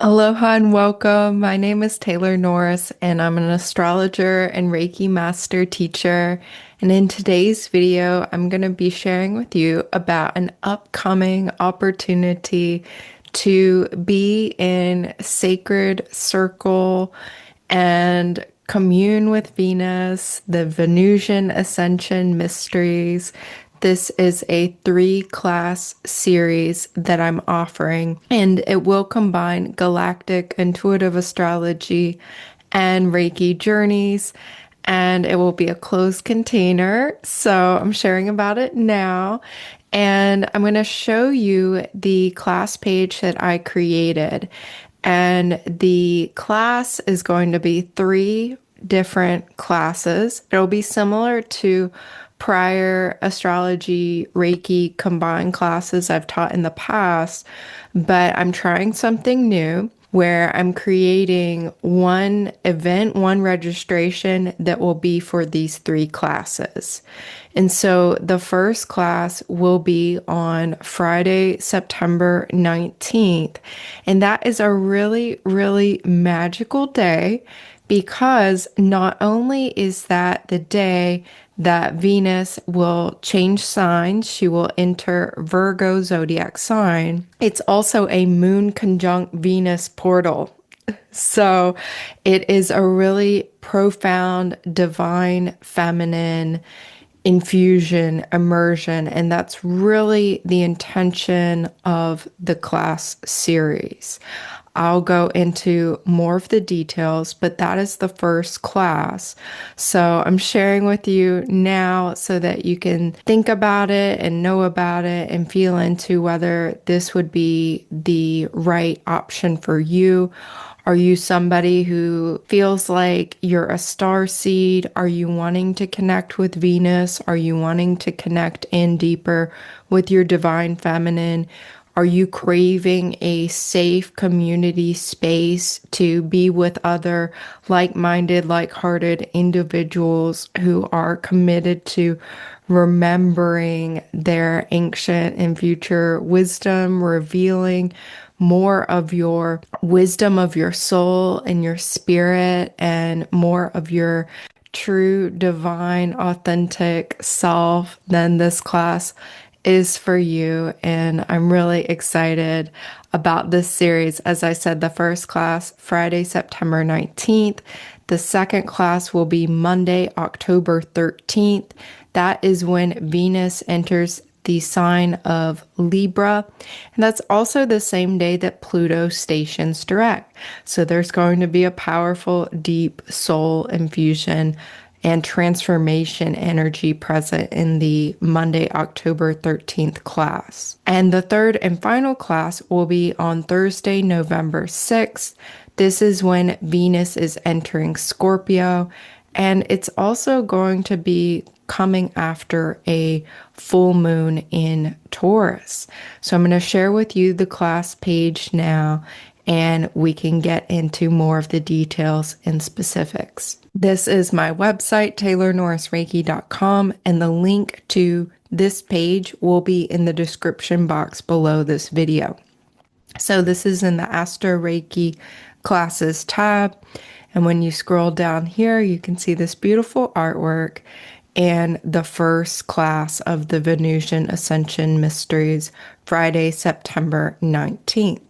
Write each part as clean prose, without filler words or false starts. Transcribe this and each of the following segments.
Aloha and welcome. My name is Taylor Norris, and I'm an astrologer and Reiki master teacher. And in today's video, I'm going to be sharing with you about an upcoming opportunity to be in sacred circle and commune with Venus, the Venusian Ascension Mysteries. This is a 3-class series that I'm offering, and it will combine Galactic intuitive astrology and Reiki journeys, and it will be a closed container. So I'm sharing about it now, and I'm going to show you the class page that I created. And the class is going to be 3 different classes. It'll be similar to prior astrology Reiki combined classes I've taught in the past, but I'm trying something new where I'm creating one event, one registration that will be for these 3 classes. And so the first class will be on Friday, September 19th. And that is a really, really magical day because not only is that the day that Venus will change signs, she will enter Virgo zodiac sign, it's also a moon conjunct Venus portal. So it is a really profound, divine, feminine infusion, immersion, and that's really the intention of the class series. I'll go into more of the details, but that is the first class. So I'm sharing with you now so that you can think about it and know about it and feel into whether this would be the right option for you. Are you somebody who feels like you're a star seed? Are you wanting to connect with Venus? Are you wanting to connect in deeper with your divine feminine? Are you craving a safe community space to be with other like-minded, like-hearted individuals who are committed to remembering their ancient and future wisdom, revealing more of your wisdom of your soul and your spirit and more of your true, divine, authentic self? Then this class is for you. And I'm really excited about this series. As I said, the first class, Friday, September 19th. The second class will be Monday, October 13th. That is when Venus enters the sign of Libra. And that's also the same day that Pluto stations direct. So there's going to be a powerful, deep soul infusion and transformation energy present in the Monday, October 13th class. And the third and final class will be on Thursday, November 6th. This is when Venus is entering Scorpio, and it's also going to be coming after a full moon in Taurus. So I'm going to share with you the class page now, and we can get into more of the details and specifics. This is my website, taylornorrisreiki.com, and the link to this page will be in the description box below this video. So this is in the Astro Reiki classes tab. And when you scroll down here, you can see this beautiful artwork and the first class of the Venusian Ascension Mysteries, Friday, September 19th.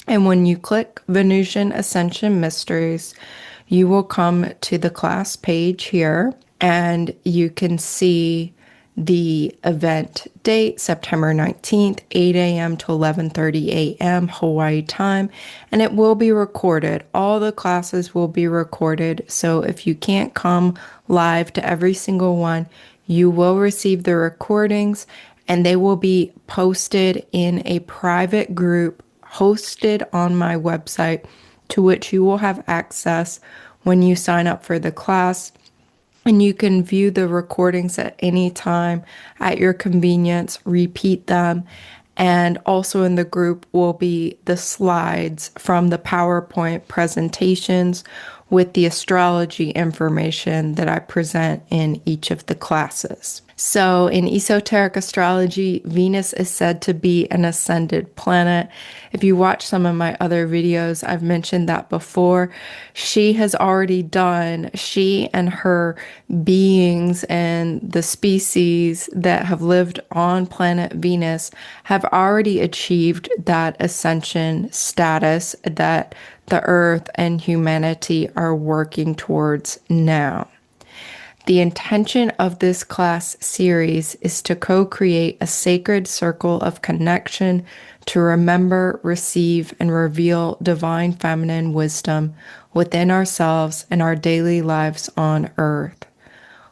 And when you click Venusian Ascension Mysteries, you will come to the class page here, and you can see the event date, September 19th, 8 a.m. to 11:30 a.m. Hawaii time, and it will be recorded. All the classes will be recorded, so if you can't come live to every single one, you will receive the recordings, and they will be posted in a private group hosted on my website, to which you will have access when you sign up for the class. And you can view the recordings at any time at your convenience, repeat them. And also in the group will be the slides from the PowerPoint presentations, with the astrology information that I present in each of the classes. So in esoteric astrology, Venus is said to be an ascended planet. If you watch some of my other videos, I've mentioned that before. She and her beings and the species that have lived on planet Venus have already achieved that ascension status that the Earth and humanity are working towards now. The intention of this class series is to co-create a sacred circle of connection to remember, receive, and reveal divine feminine wisdom within ourselves and our daily lives on Earth.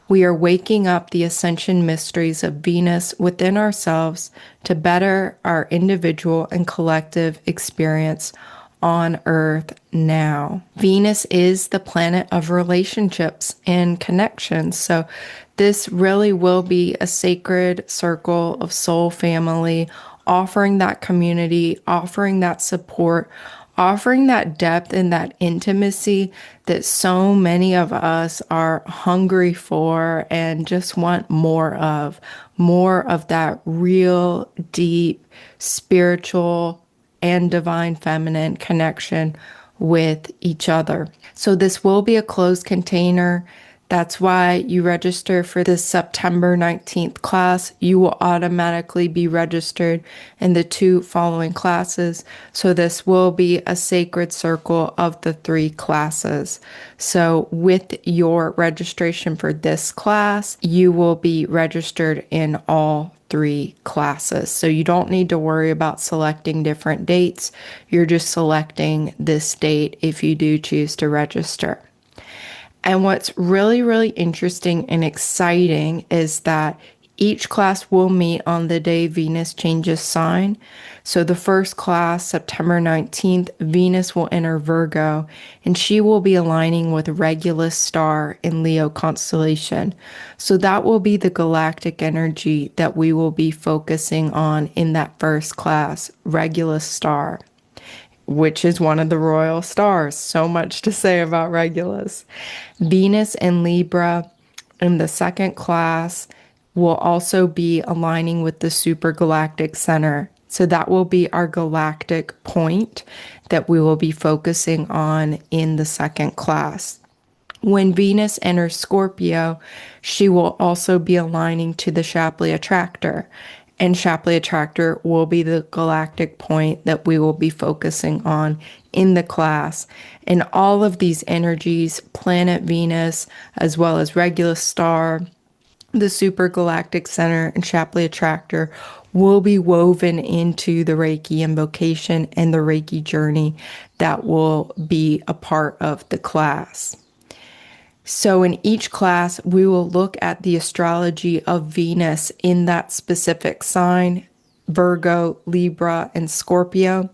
We are waking up the Ascension Mysteries of Venus within ourselves to better our individual and collective experience on Earth now. Venus is the planet of relationships and connections. So this really will be a sacred circle of soul family, offering that community, offering that support, offering that depth and that intimacy that so many of us are hungry for and just want more of that real, deep, spiritual, and divine feminine connection with each other. So this will be a closed container. That's why you register for this September 19th class. You will automatically be registered in the 2 following classes. So this will be a sacred circle of the 3 classes. So with your registration for this class, you will be registered in all 3 classes. So you don't need to worry about selecting different dates. You're just selecting this date if you do choose to register. And what's really, really interesting and exciting is that each class will meet on the day Venus changes sign. So the first class, September 19th, Venus will enter Virgo, and she will be aligning with Regulus star in Leo constellation. So that will be the galactic energy that we will be focusing on in that first class, Regulus star, which is one of the royal stars. So much to say about Regulus. Venus and Libra in the second class will also be aligning with the supergalactic center. So that will be our galactic point that we will be focusing on in the second class. When Venus enters Scorpio, she will also be aligning to the Shapley Attractor. And Shapley Attractor will be the galactic point that we will be focusing on in the class. And all of these energies, planet Venus, as well as Regulus star, the supergalactic center, and Shapley Attractor, will be woven into the Reiki invocation and the Reiki journey that will be a part of the class. So in each class, we will look at the astrology of Venus in that specific sign, Virgo, Libra, and Scorpio,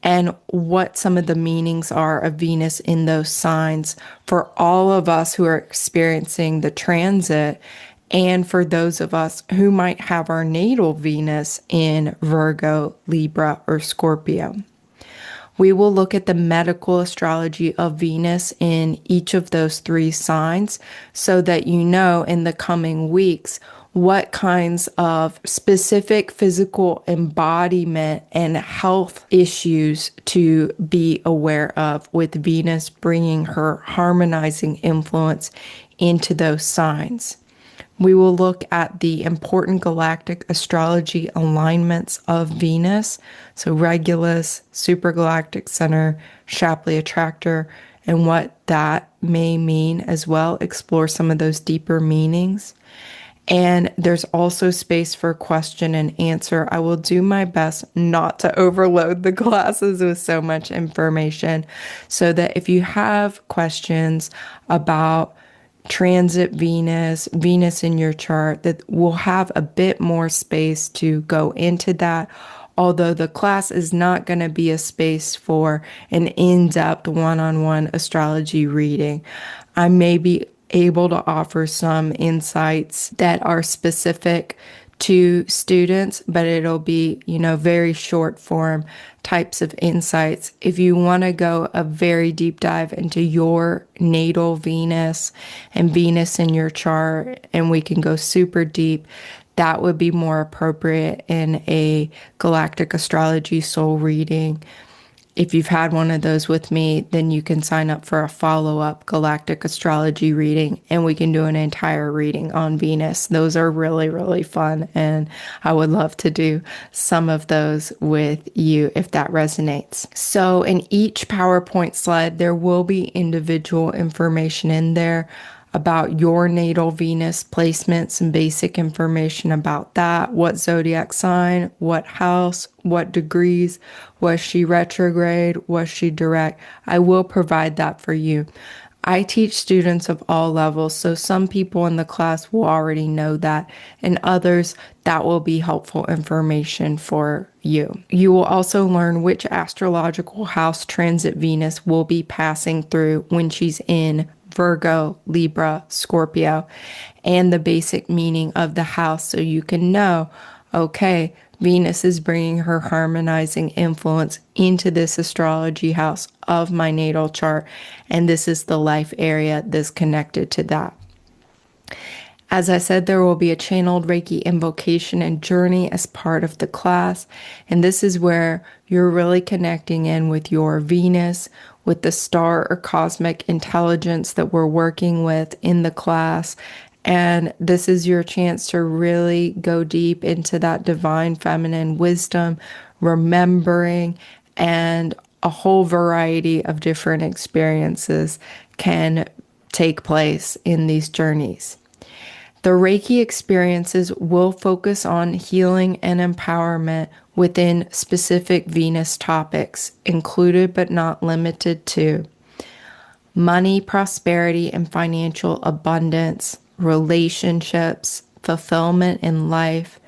and what some of the meanings are of Venus in those signs for all of us who are experiencing the transit, and for those of us who might have our natal Venus in Virgo, Libra, or Scorpio. We will look at the medical astrology of Venus in each of those 3 signs so that you know in the coming weeks what kinds of specific physical embodiment and health issues to be aware of, with Venus bringing her harmonizing influence into those signs. We will look at the important galactic astrology alignments of Venus, so Regulus, supergalactic center, Shapley Attractor, and what that may mean as well. Explore some of those deeper meanings. And there's also space for question and answer. I will do my best not to overload the classes with so much information, so that if you have questions about transit Venus, Venus in your chart, that we'll have a bit more space to go into that. Although the class is not going to be a space for an in-depth one-on-one astrology reading, I may be able to offer some insights that are specific to students, but it'll be, very short form types of insights. If you want to go a very deep dive into your natal Venus and Venus in your chart, and we can go super deep, that would be more appropriate in a galactic astrology soul reading. If you've had one of those with me, then you can sign up for a follow-up galactic astrology reading, and we can do an entire reading on Venus. Those are really, really fun, and I would love to do some of those with you if that resonates. So in each PowerPoint slide, there will be individual information in there about your natal Venus placement, some basic information about that, what zodiac sign, what house, what degrees, was she retrograde, was she direct. I will provide that for you. I teach students of all levels, so some people in the class will already know that, and others, that will be helpful information for you. You will also learn which astrological house transit Venus will be passing through when she's in Virgo, Libra, Scorpio, and the basic meaning of the house, so you can know, okay, Venus is bringing her harmonizing influence into this astrology house of my natal chart, and this is the life area that's connected to that. As I said, there will be a channeled Reiki invocation and journey as part of the class. And this is where you're really connecting in with your Venus, with the star or cosmic intelligence that we're working with in the class. And this is your chance to really go deep into that divine feminine wisdom, remembering, and a whole variety of different experiences can take place in these journeys. The Reiki experiences will focus on healing and empowerment within specific Venus topics, included but not limited to money, prosperity, and financial abundance, relationships, fulfillment in life,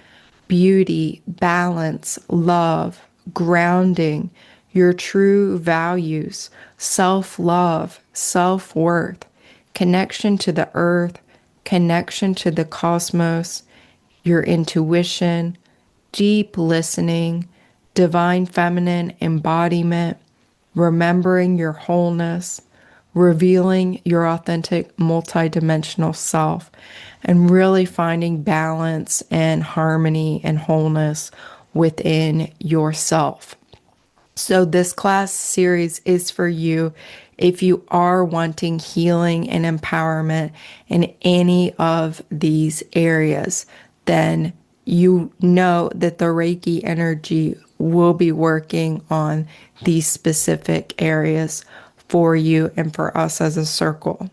beauty, balance, love, grounding, your true values, self-love, self-worth, connection to the earth, connection to the cosmos, your intuition, deep listening, divine feminine embodiment, remembering your wholeness, revealing your authentic multidimensional self, and really finding balance and harmony and wholeness within yourself. So this class series is for you if you are wanting healing and empowerment in any of these areas. Then you know that the Reiki energy will be working on these specific areas for you and for us as a circle.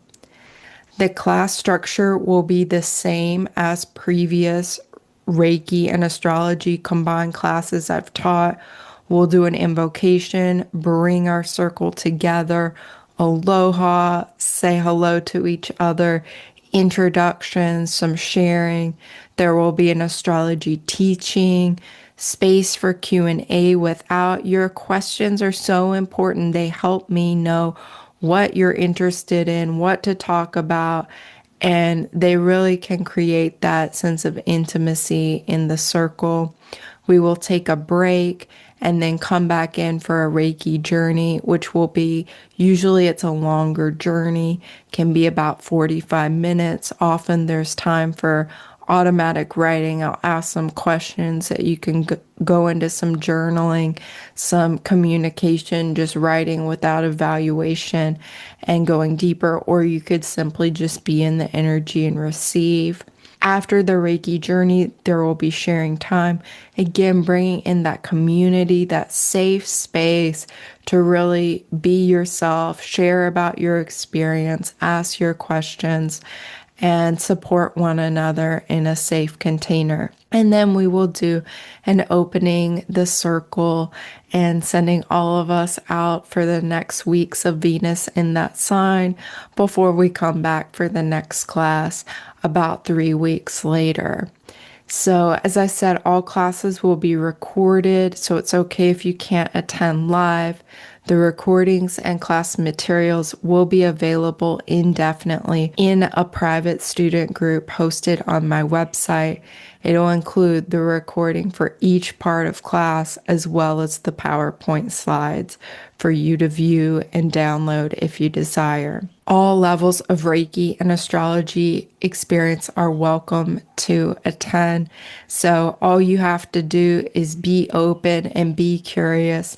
The class structure will be the same as previous Reiki and astrology combined classes I've taught. We'll do an invocation, bring our circle together, aloha, say hello to each other, introductions, some sharing. There will be an astrology teaching, space for Q&A without. Your questions are so important. They help me know what you're interested in, what to talk about, and they really can create that sense of intimacy in the circle. We will take a break and then come back in for a Reiki journey, which will be, usually it's a longer journey, can be about 45 minutes. Often there's time for automatic writing. I'll ask some questions that you can go into some journaling, some communication, just writing without evaluation and going deeper, or you could simply just be in the energy and receive. After the Reiki journey, there will be sharing time. Again, bringing in that community, that safe space to really be yourself, share about your experience, ask your questions, and support one another in a safe container. And then we will do an opening the circle and sending all of us out for the next weeks of Venus in that sign before we come back for the next class about 3 weeks later. So as I said, all classes will be recorded, so it's okay if you can't attend live. The recordings and class materials will be available indefinitely in a private student group hosted on my website. It'll include the recording for each part of class as well as the PowerPoint slides for you to view and download if you desire. All levels of Reiki and astrology experience are welcome to attend. So all you have to do is be open and be curious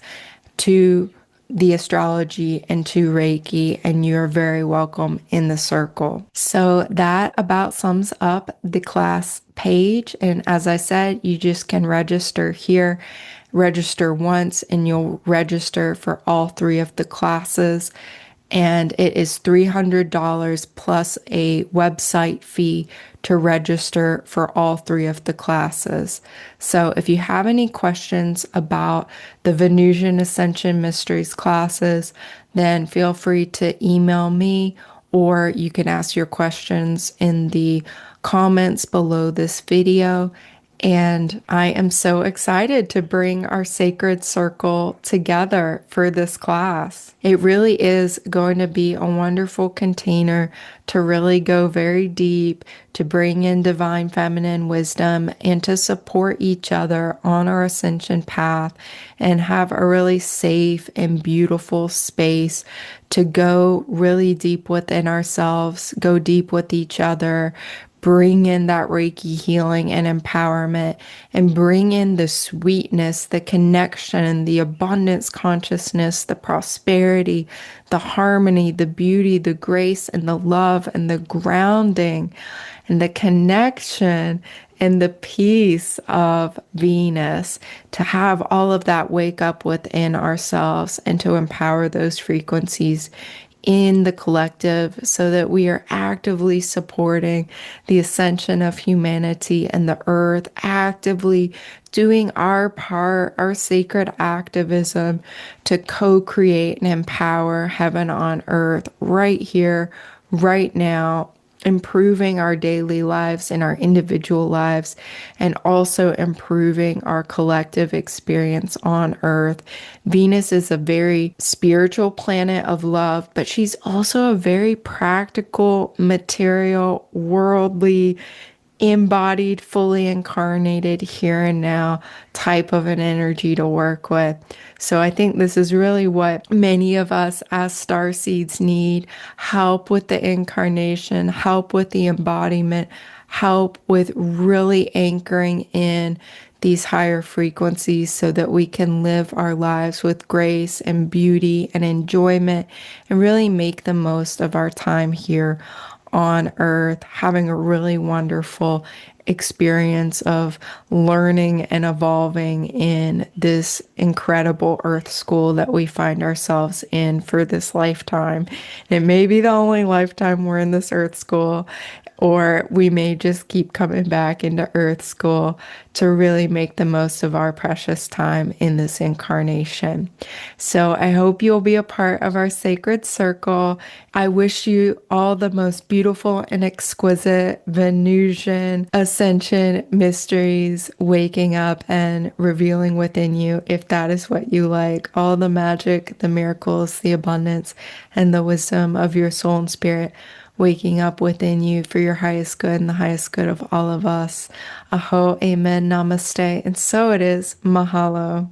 to the astrology and to Reiki, and you're very welcome in the circle. So that about sums up the class page. And as I said, you just can register here. Register once and you'll register for all 3 of the classes. And it is $300 plus a website fee to register for all 3 of the classes. So if you have any questions about the Venusian Ascension Mysteries classes, then feel free to email me, or you can ask your questions in the comments below this video. And I am so excited to bring our sacred circle together for this class. It really is going to be a wonderful container to really go very deep, to bring in divine feminine wisdom and to support each other on our ascension path and have a really safe and beautiful space to go really deep within ourselves, go deep with each other, bring in that Reiki healing and empowerment, and bring in the sweetness, the connection, the abundance consciousness, the prosperity, the harmony, the beauty, the grace, and the love, and the grounding, and the connection, and the peace of Venus, to have all of that wake up within ourselves and to empower those frequencies in the collective so that we are actively supporting the ascension of humanity and the earth, actively doing our part, our sacred activism to co-create and empower heaven on earth right here, right now, improving our daily lives and our individual lives, and also improving our collective experience on Earth. Venus is a very spiritual planet of love, but she's also a very practical, material, worldly, embodied, fully incarnated, here and now type of an energy to work with. So I think this is really what many of us as starseeds need: help with the incarnation, help with the embodiment, help with really anchoring in these higher frequencies so that we can live our lives with grace and beauty and enjoyment and really make the most of our time here on Earth, having a really wonderful experience of learning and evolving in this incredible Earth school that we find ourselves in for this lifetime. It may be the only lifetime we're in this Earth school, or we may just keep coming back into Earth school to really make the most of our precious time in this incarnation. So I hope you'll be a part of our sacred circle. I wish you all the most beautiful and exquisite Venusian Ascension mysteries waking up and revealing within you, if that is what you like. All the magic, the miracles, the abundance, and the wisdom of your soul and spirit waking up within you for your highest good and the highest good of all of us. Aho, amen, namaste, and so it is. Mahalo.